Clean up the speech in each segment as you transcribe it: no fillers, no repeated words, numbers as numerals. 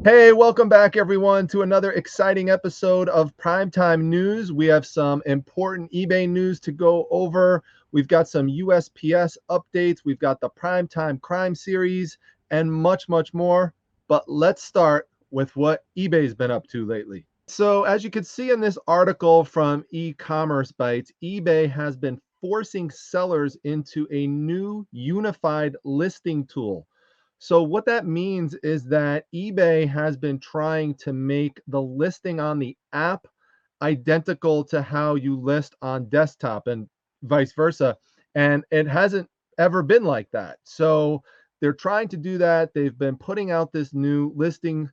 Hey, welcome back everyone to another exciting episode of Primetime News. We have some important eBay news to go over. We've got some USPS updates. We've got the Primetime Crime Series and much, much more. But let's start with what eBay's been up to lately. So as you can see in this article from e-commerce bites, eBay has been forcing sellers into a new unified listing tool. So what that means is that eBay has been trying to make the listing on the app identical to how you list on desktop and vice versa. And it hasn't ever been like that. So they're trying to do that. They've been putting out this new listing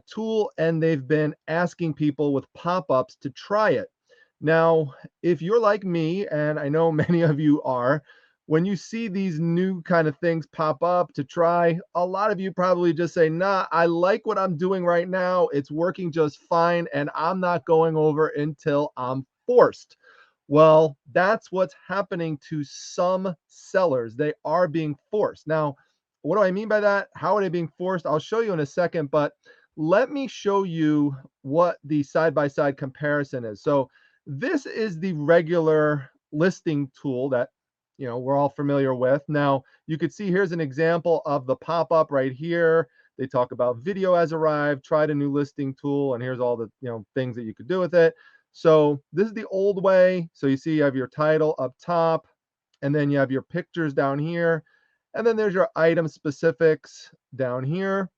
tool, and they've been asking people with pop-ups to try it. Now, if you're like me, and I know many of you are, when you see these new kind of things pop up to try, a lot of you probably just say, nah, I like what I'm doing right now. It's working just fine, and I'm not going over until I'm forced. Well, that's what's happening to some sellers. They are being forced. Now, what do I mean by that? How are they being forced? I'll show you in a second, but let me show you what the side-by-side comparison is. So this is the regular listing tool that we're all familiar with. Now, you could see here's an example of the pop-up right here. They talk about video has arrived, tried a new listing tool, and here's all the things that you could do with it. So this is the old way. So you see you have your title up top, and then you have your pictures down here, and then there's your item specifics down here,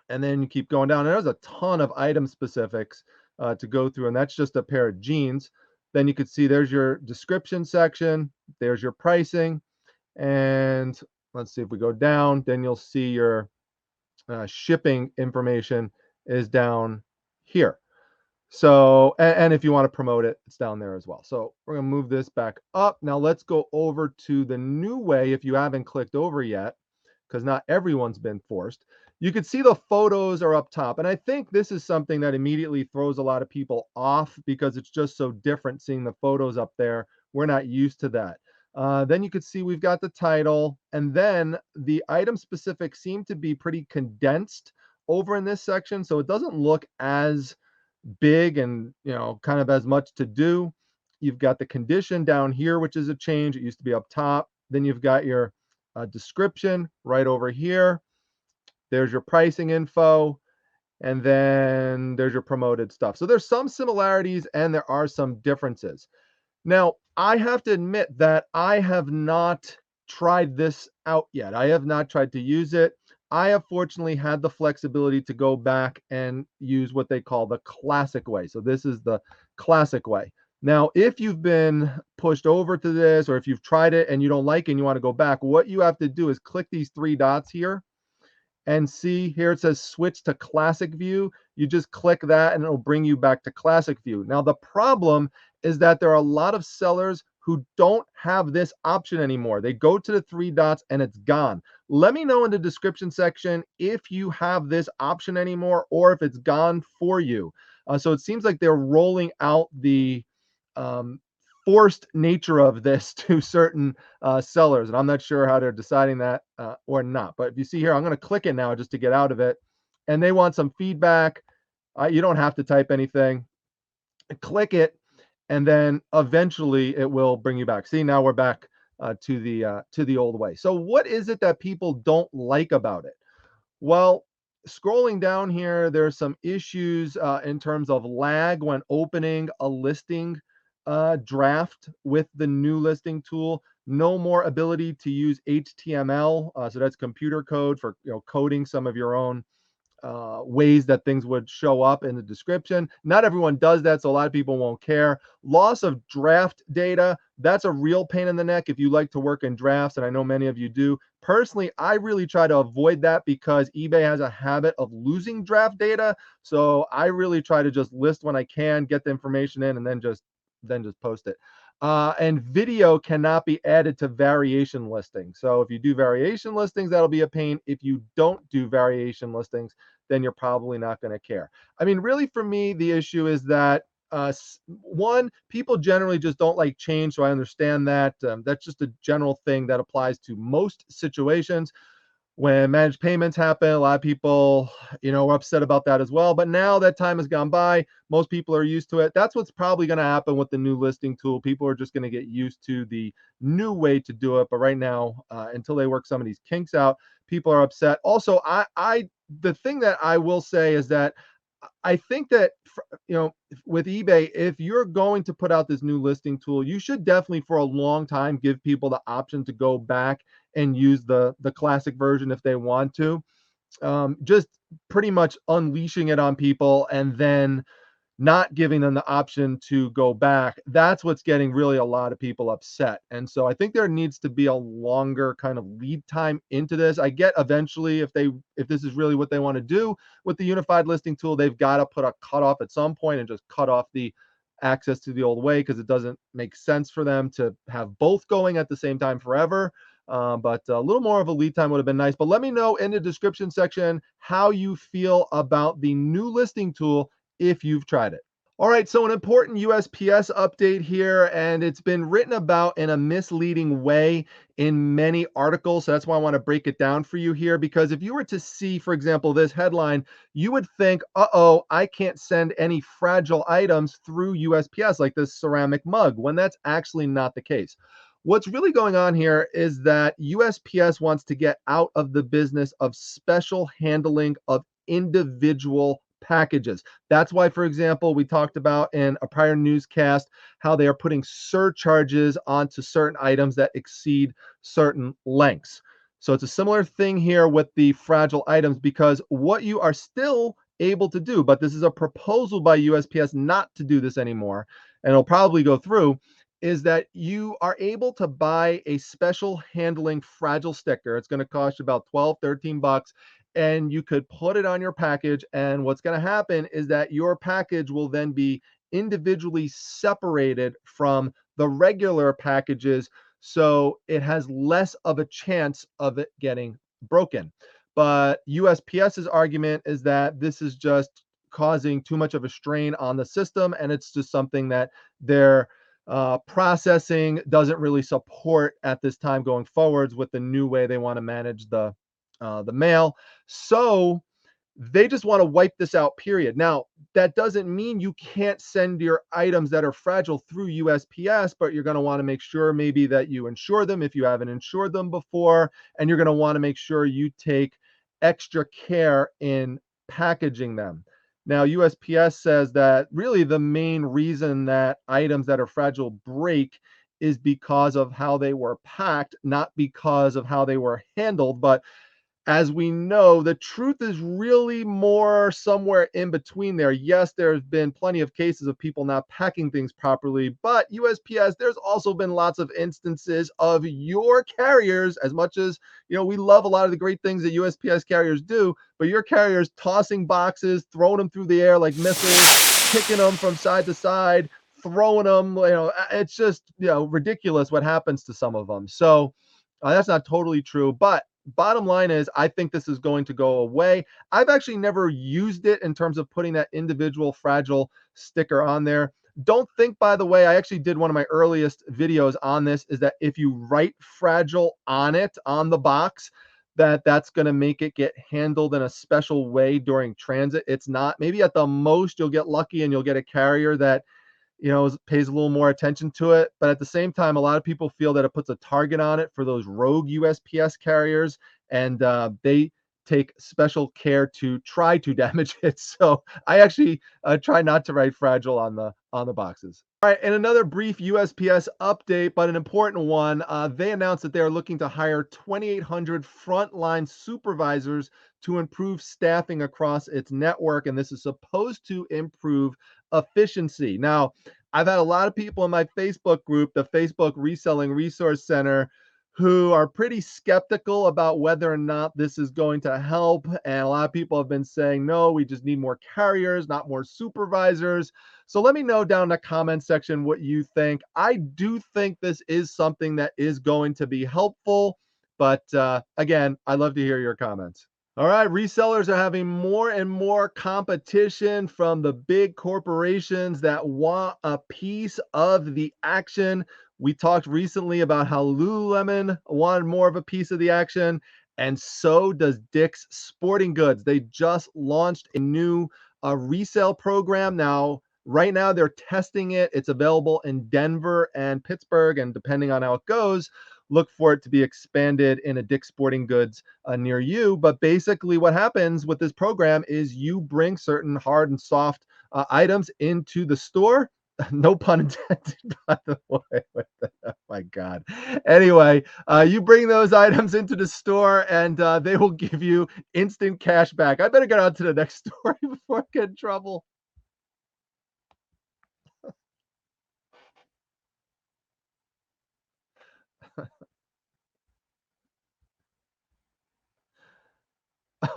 and then you keep going down. And there's a ton of item specifics to go through, and that's just a pair of jeans. Then you could see there's your description section, there's your pricing, and let's see if we go down, then you'll see your shipping information is down here. So, and if you want to promote it, it's down there as well. So we're going to move this back up. Now let's go over to the new way if you haven't clicked over yet, because not everyone's been forced. You can see the photos are up top. And I think this is something that immediately throws a lot of people off because it's just so different seeing the photos up there. We're not used to that. Then you can see we've got the title, and then the item specifics seem to be pretty condensed over in this section. So it doesn't look as big and kind of as much to do. You've got the condition down here, which is a change. It used to be up top. Then you've got your description right over here. There's your pricing info, and then there's your promoted stuff. So there's some similarities and there are some differences. Now, I have to admit that I have not tried this out yet. I have not tried to use it. I have fortunately had the flexibility to go back and use what they call the classic way. So this is the classic way. Now, if you've been pushed over to this, or if you've tried it and you don't like it and you want to go back, what you have to do is click these three dots here and see here it says switch to classic view. You just click that and it'll bring you back to classic view. Now, the problem is that there are a lot of sellers who don't have this option anymore. They go to the three dots and it's gone. Let me know in the description section if you have this option anymore or if it's gone for you. So it seems like they're rolling out the um, forced nature of this to certain sellers, and I'm not sure how they're deciding that or not. But if you see here, I'm going to click it now just to get out of it, and they want some feedback. You don't have to type anything. Click it, and then eventually it will bring you back. See, now we're back to the old way. So what is it that people don't like about it? Well, scrolling down here, there's some issues in terms of lag when opening a listing draft with the new listing tool. No more ability to use HTML. So that's computer code for coding some of your own ways that things would show up in the description. Not everyone does that, so a lot of people won't care. Loss of draft data, that's a real pain in the neck if you like to work in drafts, and I know many of you do. Personally, I really try to avoid that because eBay has a habit of losing draft data. So I really try to just list when I can, get the information in, and then just post it. And video cannot be added to variation listings. So if you do variation listings, that'll be a pain. If you don't do variation listings, then you're probably not going to care. I mean, really, for me, the issue is that one, people generally just don't like change. So I understand that. That's just a general thing that applies to most situations. when managed payments happen, a lot of people, were upset about that as well. But now that time has gone by, most people are used to it. That's what's probably going to happen with the new listing tool. People are just going to get used to the new way to do it. But right now, until they work some of these kinks out, people are upset. Also, the thing that I will say is that I think that with eBay, if you're going to put out this new listing tool, you should definitely for a long time give people the option to go back and use the classic version if they want to. Just pretty much unleashing it on people and then not giving them the option to go back. That's what's getting really a lot of people upset. And so I think there needs to be a longer kind of lead time into this. I get eventually if this is really what they want to do with the unified listing tool, they've got to put a cutoff at some point and just cut off the access to the old way because it doesn't make sense for them to have both going at the same time forever. But a little more of a lead time would have been nice. But let me know in the description section how you feel about the new listing tool if you've tried it. All right, so an important USPS update here, and it's been written about in a misleading way in many articles. So that's why I want to break it down for you here, because if you were to see, for example, this headline, you would think, uh-oh, I can't send any fragile items through USPS like this ceramic mug, when that's actually not the case. What's really going on here is that USPS wants to get out of the business of special handling of individual packages. That's why, for example, we talked about in a prior newscast how they are putting surcharges onto certain items that exceed certain lengths. So it's a similar thing here with the fragile items, because what you are still able to do, but this is a proposal by USPS not to do this anymore, and it'll probably go through, is that you are able to buy a special handling fragile sticker. It's going to cost you about 12, 13 bucks, and you could put it on your package. And what's going to happen is that your package will then be individually separated from the regular packages. So it has less of a chance of it getting broken. But USPS's argument is that this is just causing too much of a strain on the system. And it's just something that they're processing doesn't really support at this time going forwards with the new way they want to manage the mail. So they just want to wipe this out, period. Now, that doesn't mean you can't send your items that are fragile through USPS, but you're going to want to make sure maybe that you insure them if you haven't insured them before, and you're going to want to make sure you take extra care in packaging them. Now, USPS says that really the main reason that items that are fragile break is because of how they were packed, not because of how they were handled. But as we know, the truth is really more somewhere in between there. Yes, there's been plenty of cases of people not packing things properly, but USPS, there's also been lots of instances of your carriers, as much as, we love a lot of the great things that USPS carriers do, but your carriers tossing boxes, throwing them through the air like missiles, kicking them from side to side, throwing them, it's just, ridiculous what happens to some of them. So that's not totally true, but bottom line is, I think this is going to go away. I've actually never used it in terms of putting that individual fragile sticker on there. Don't think, by the way, I actually did one of my earliest videos on this, is that if you write fragile on it, on the box, that's going to make it get handled in a special way during transit. It's not. Maybe at the most you'll get lucky and you'll get a carrier that pays a little more attention to it. But at the same time, a lot of people feel that it puts a target on it for those rogue USPS carriers, and they take special care to try to damage it. So I actually try not to write fragile on the boxes. All right, and another brief USPS update, but an important one. They announced that they are looking to hire 2,800 frontline supervisors to improve staffing across its network, and this is supposed to improve efficiency. Now, I've had a lot of people in my Facebook group, the Facebook Reselling Resource Center, who are pretty skeptical about whether or not this is going to help. And a lot of people have been saying, no, we just need more carriers, not more supervisors. So let me know down in the comment section what you think. I do think this is something that is going to be helpful. But again, I'd love to hear your comments. All right, resellers are having more and more competition from the big corporations that want a piece of the action. We talked recently about how Lululemon wanted more of a piece of the action, And so does Dick's Sporting Goods. They just launched a new resale program. Now, right now, they're testing it. It's available in Denver and Pittsburgh. And depending on how it goes, look for it to be expanded in a Dick's Sporting Goods near you. But basically, what happens with this program is you bring certain hard and soft items into the store. No pun intended, by the way. Oh my God. Anyway, you bring those items into the store and they will give you instant cash back. I better get on to the next story before I get in trouble.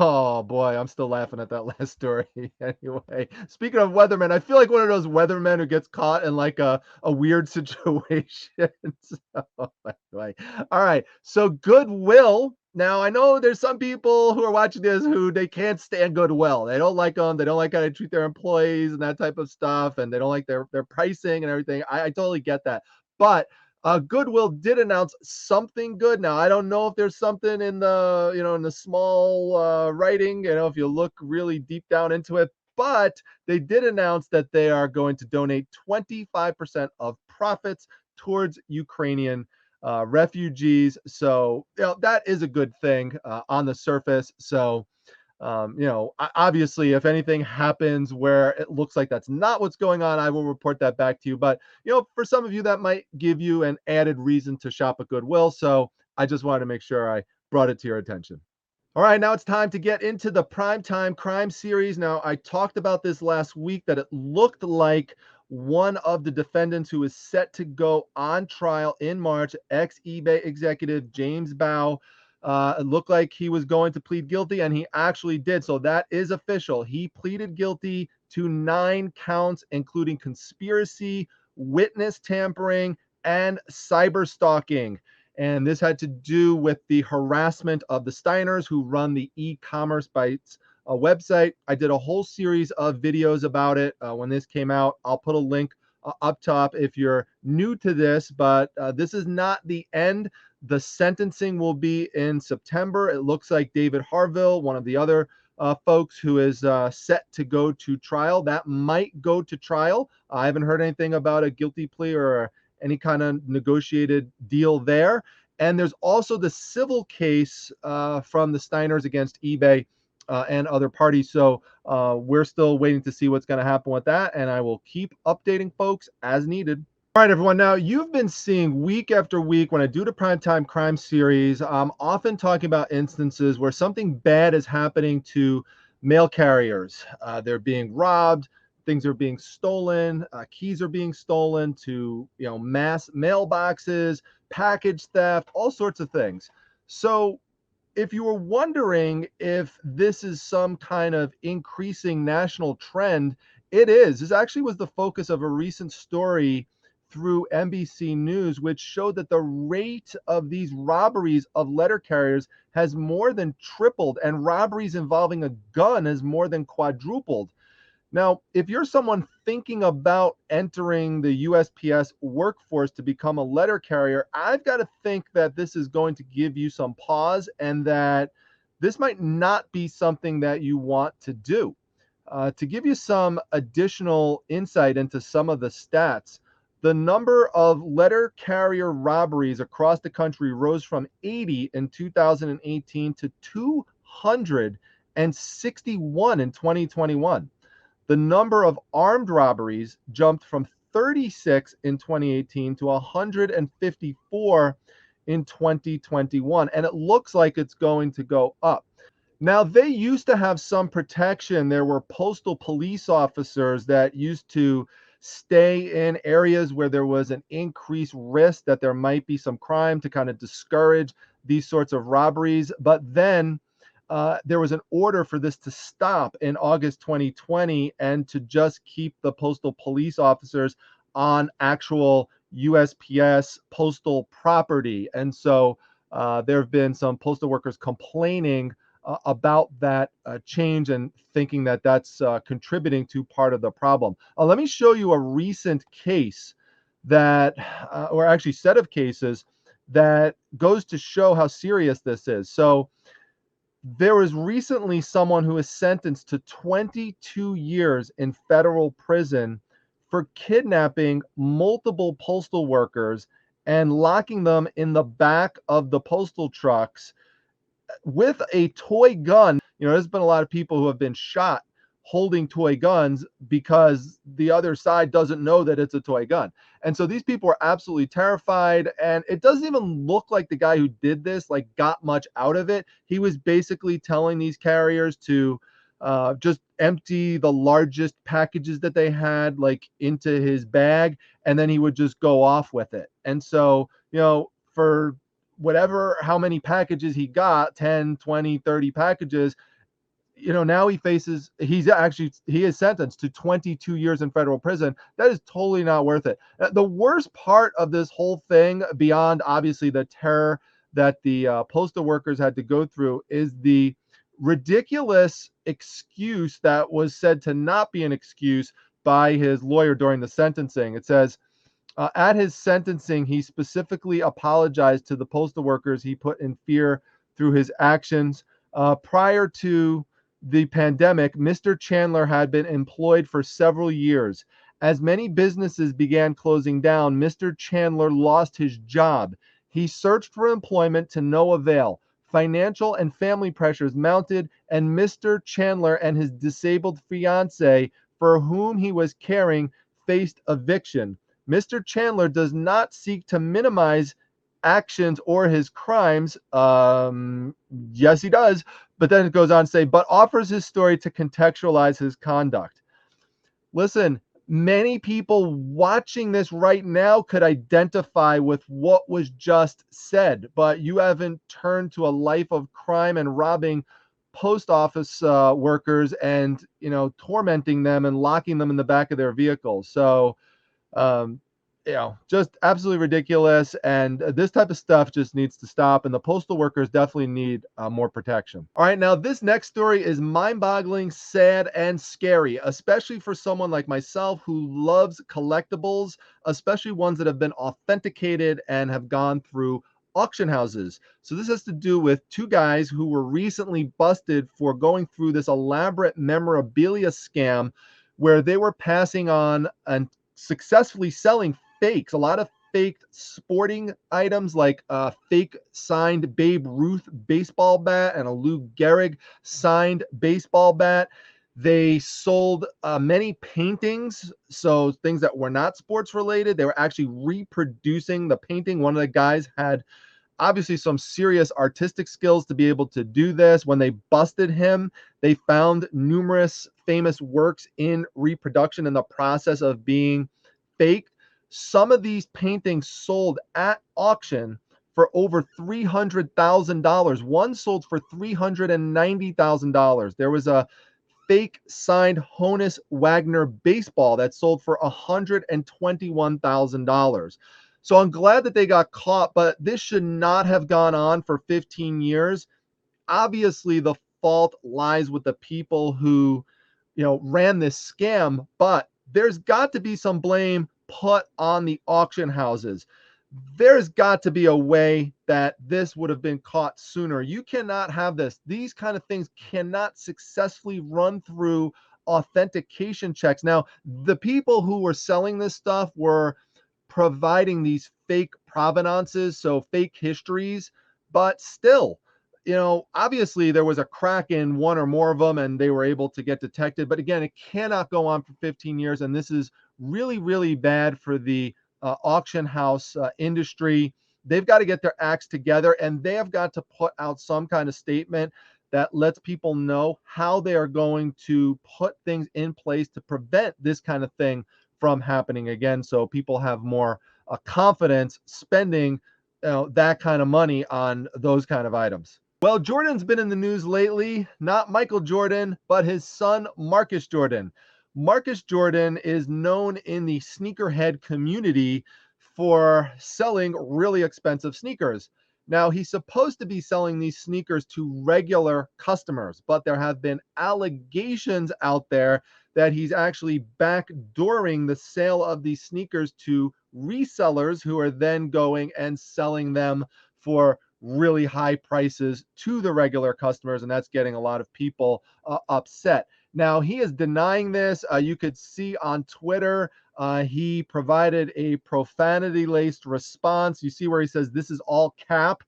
Oh boy, I'm still laughing at that last story. Anyway, speaking of weathermen, I feel like one of those weathermen who gets caught in like a weird situation. So, anyway, all right. So Goodwill. Now I know there's some people who are watching this who they can't stand Goodwill. They don't like them. They don't like how they treat their employees and that type of stuff, and they don't like their pricing and everything. I totally get that. But Goodwill did announce something good. Now, I don't know if there's something in the, in the small writing, if you look really deep down into it, but they did announce that they are going to donate 25% of profits towards Ukrainian refugees. So, that is a good thing on the surface. So, obviously, if anything happens where it looks like that's not what's going on, I will report that back to you. But, for some of you, that might give you an added reason to shop at Goodwill. So I just wanted to make sure I brought it to your attention. All right, now it's time to get into the primetime crime series. Now, I talked about this last week that it looked like one of the defendants who is set to go on trial in March, ex eBay executive James Bao, it looked like he was going to plead guilty, and he actually did. So that is official. He pleaded guilty to 9 counts, including conspiracy, witness tampering, and cyber stalking. And this had to do with the harassment of the Steiners who run the e-commerce bites website. I did a whole series of videos about it when this came out. I'll put a link up top if you're new to this, but this is not the end. The sentencing will be in September. It looks like David Harville, one of the other folks who is set to go to trial, that might go to trial. I haven't heard anything about a guilty plea or any kind of negotiated deal there. And there's also the civil case from the Steiners against eBay and other parties. So we're still waiting to see what's going to happen with that. And I will keep updating folks as needed. All right, everyone. Now, you've been seeing week after week when I do the primetime crime series, I'm often talking about instances where something bad is happening to mail carriers. They're being robbed, things are being stolen, keys are being stolen to, mass mailboxes, package theft, all sorts of things. So if you were wondering if this is some kind of increasing national trend, it is. This actually was the focus of a recent story through NBC News, which showed that the rate of these robberies of letter carriers has more than tripled, and robberies involving a gun has more than quadrupled. Now, if you're someone thinking about entering the USPS workforce to become a letter carrier, I've got to think that this is going to give you some pause and that this might not be something that you want to do. To give you some additional insight into some of the stats, the number of letter carrier robberies across the country rose from 80 in 2018 to 261 in 2021. The number of armed robberies jumped from 36 in 2018 to 154 in 2021. And it looks like it's going to go up. Now, they used to have some protection. There were postal police officers that used to stay in areas where there was an increased risk that there might be some crime to kind of discourage these sorts of robberies. But then there was an order for this to stop in August 2020 and to just keep the postal police officers on actual USPS postal property. And so there have been some postal workers complaining about that change and thinking that that's contributing to part of the problem. Let me show you a recent case that, or actually set of cases that goes to show how serious this is. So there was recently someone who was sentenced to 22 years in federal prison for kidnapping multiple postal workers and locking them in the back of the postal trucks with a toy gun. There's been a lot of people who have been shot holding toy guns because the other side doesn't know that it's a toy gun. And so these people are absolutely terrified. And it doesn't even look like the guy who did this got much out of it. He was basically telling these carriers to just empty the largest packages that they had into his bag, and then he would just go off with it. And so, for whatever, how many packages he got, 10, 20, 30 packages, now he is sentenced to 22 years in federal prison. That is totally not worth it. The worst part of this whole thing, beyond obviously the terror that the postal workers had to go through, is the ridiculous excuse that was said to not be an excuse by his lawyer during the sentencing. It says, at his sentencing, he specifically apologized to the postal workers he put in fear through his actions. Prior to the pandemic, Mr. Chandler had been employed for several years. As many businesses began closing down, Mr. Chandler lost his job. He searched for employment to no avail. Financial and family pressures mounted, and Mr. Chandler and his disabled fiancée, for whom he was caring, faced eviction. Mr. Chandler does not seek to minimize actions or his crimes. Yes, he does. But then it goes on to say, but offers his story to contextualize his conduct. Listen, many people watching this right now could identify with what was just said, but you haven't turned to a life of crime and robbing post office workers and, tormenting them and locking them in the back of their vehicles. So, just absolutely ridiculous. And this type of stuff just needs to stop. And the postal workers definitely need more protection. All right. Now, this next story is mind boggling, sad, and scary, especially for someone like myself who loves collectibles, especially ones that have been authenticated and have gone through auction houses. So this has to do with two guys who were recently busted for going through this elaborate memorabilia scam where they were passing on and successfully selling fakes, a lot of fake sporting items like a fake signed Babe Ruth baseball bat and a Lou Gehrig signed baseball bat. They sold many paintings, so things that were not sports related. They were actually reproducing the painting. One of the guys had obviously some serious artistic skills to be able to do this. When they busted him, they found numerous famous works in reproduction in the process of being faked. Some of these paintings sold at auction for over $300,000. One sold for $390,000. There was a fake signed Honus Wagner baseball that sold for $121,000. So I'm glad that they got caught, but this should not have gone on for 15 years. Obviously, the fault lies with the people who, ran this scam, but there's got to be some blame put on the auction houses. There's got to be a way that this would have been caught sooner. You cannot have this. These kind of things cannot successfully run through authentication checks. Now, the people who were selling this stuff were providing these fake provenances, so fake histories, but still, obviously there was a crack in one or more of them and they were able to get detected. But again, it cannot go on for 15 years. And this is really, really bad for the auction house industry. They've got to get their acts together and they have got to put out some kind of statement that lets people know how they are going to put things in place to prevent this kind of thing from happening again, so people have more confidence spending that kind of money on those kind of items. Well, Jordan's been in the news lately, not Michael Jordan, but his son, Marcus Jordan. Marcus Jordan is known in the sneakerhead community for selling really expensive sneakers. Now, he's supposed to be selling these sneakers to regular customers, but there have been allegations out there that he's actually backdooring the sale of these sneakers to resellers who are then going and selling them for really high prices to the regular customers, and that's getting a lot of people upset. Now, he is denying this. You could see on Twitter, he provided a profanity-laced response. You see where he says, "This is all cap."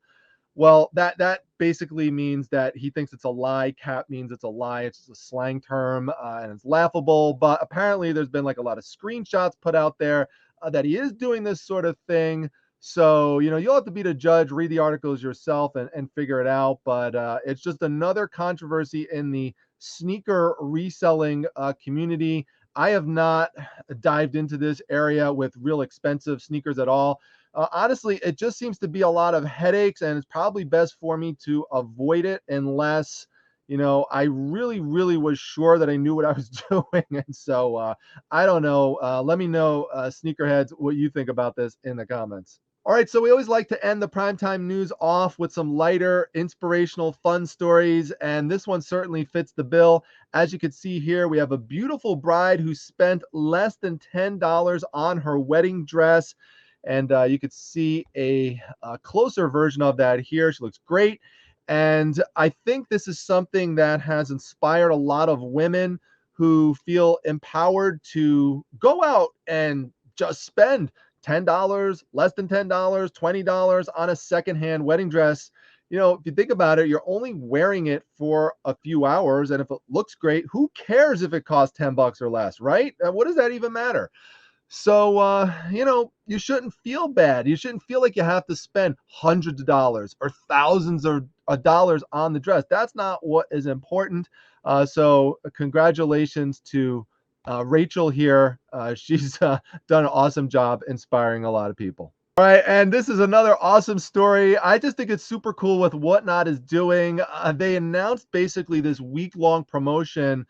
Well, that basically means that he thinks it's a lie. Cap means it's a lie. It's just a slang term, and it's laughable. But apparently, there's been like a lot of screenshots put out there that he is doing this sort of thing. So, you'll have to be the judge, read the articles yourself and figure it out. But it's just another controversy in the sneaker reselling community. I have not dived into this area with real expensive sneakers at all. Honestly, it just seems to be a lot of headaches, and it's probably best for me to avoid it unless, I really, really was sure that I knew what I was doing. And so I don't know. Let me know, sneakerheads, what you think about this in the comments. All right, so we always like to end the primetime news off with some lighter, inspirational, fun stories, and this one certainly fits the bill. As you can see here, we have a beautiful bride who spent less than $10 on her wedding dress, and you could see a closer version of that here. She looks great, and I think this is something that has inspired a lot of women who feel empowered to go out and just spend $10, less than $10, $20 on a secondhand wedding dress. If you think about it, you're only wearing it for a few hours. And if it looks great, who cares if it costs 10 bucks or less, right? What does that even matter? So, you shouldn't feel bad. You shouldn't feel like you have to spend hundreds of dollars or thousands of dollars on the dress. That's not what is important. So congratulations to Rachel here. She's done an awesome job inspiring a lot of people. All right, and this is another awesome story. I just think it's super cool what Whatnot is doing. They announced basically this week-long promotion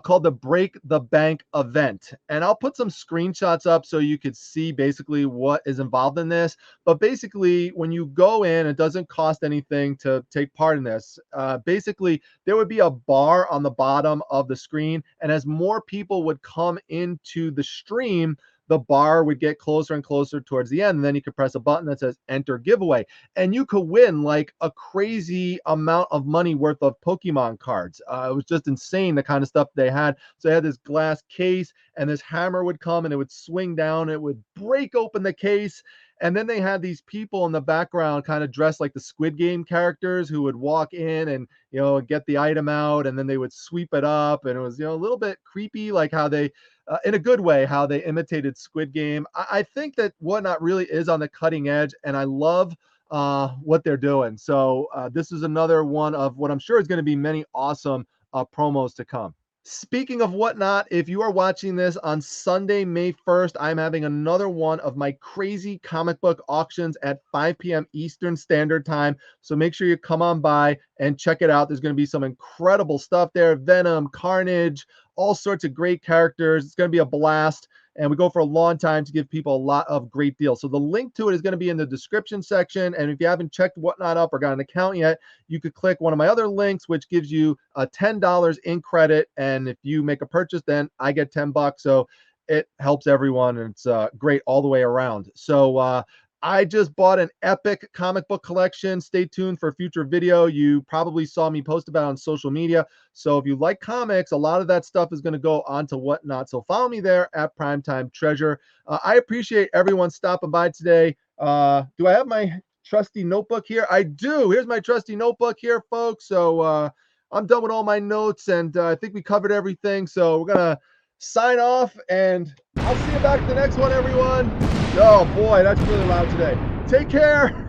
called the Break the Bank event. And I'll put some screenshots up so you could see basically what is involved in this. But basically, when you go in, it doesn't cost anything to take part in this. Basically, there would be a bar on the bottom of the screen. And as more people would come into the stream, the bar would get closer and closer towards the end. And then you could press a button that says enter giveaway. And you could win like a crazy amount of money worth of Pokemon cards. It was just insane, the kind of stuff they had. So they had this glass case, and this hammer would come and it would swing down. It would break open the case. And then they had these people in the background kind of dressed like the Squid Game characters who would walk in and, get the item out, and then they would sweep it up. And it was, a little bit creepy, like how they, in a good way, how they imitated Squid Game. I think that Whatnot really is on the cutting edge, and I love what they're doing. So this is another one of what I'm sure is going to be many awesome promos to come. Speaking of Whatnot, if you are watching this on Sunday, May 1st, I'm having another one of my crazy comic book auctions at 5 p.m. Eastern Standard Time. So make sure you come on by and check it out. There's going to be some incredible stuff there. Venom, Carnage, all sorts of great characters. It's going to be a blast. And we go for a long time to give people a lot of great deals. So the link to it is going to be in the description section. And if you haven't checked Whatnot up or got an account yet, you could click one of my other links, which gives you $10 in credit. And if you make a purchase, then I get 10 bucks. So it helps everyone, and it's great all the way around. So I just bought an epic comic book collection. Stay tuned for a future video. You probably saw me post about it on social media. So if you like comics, a lot of that stuff is going to go onto Whatnot. So follow me there at Primetime Treasure. I appreciate everyone stopping by today. Do I have my trusty notebook here? I do. Here's my trusty notebook here, folks. So I'm done with all my notes, and I think we covered everything. So we're going to sign off, and I'll see you back at the next one, everyone. Oh boy, that's really loud today. Take care.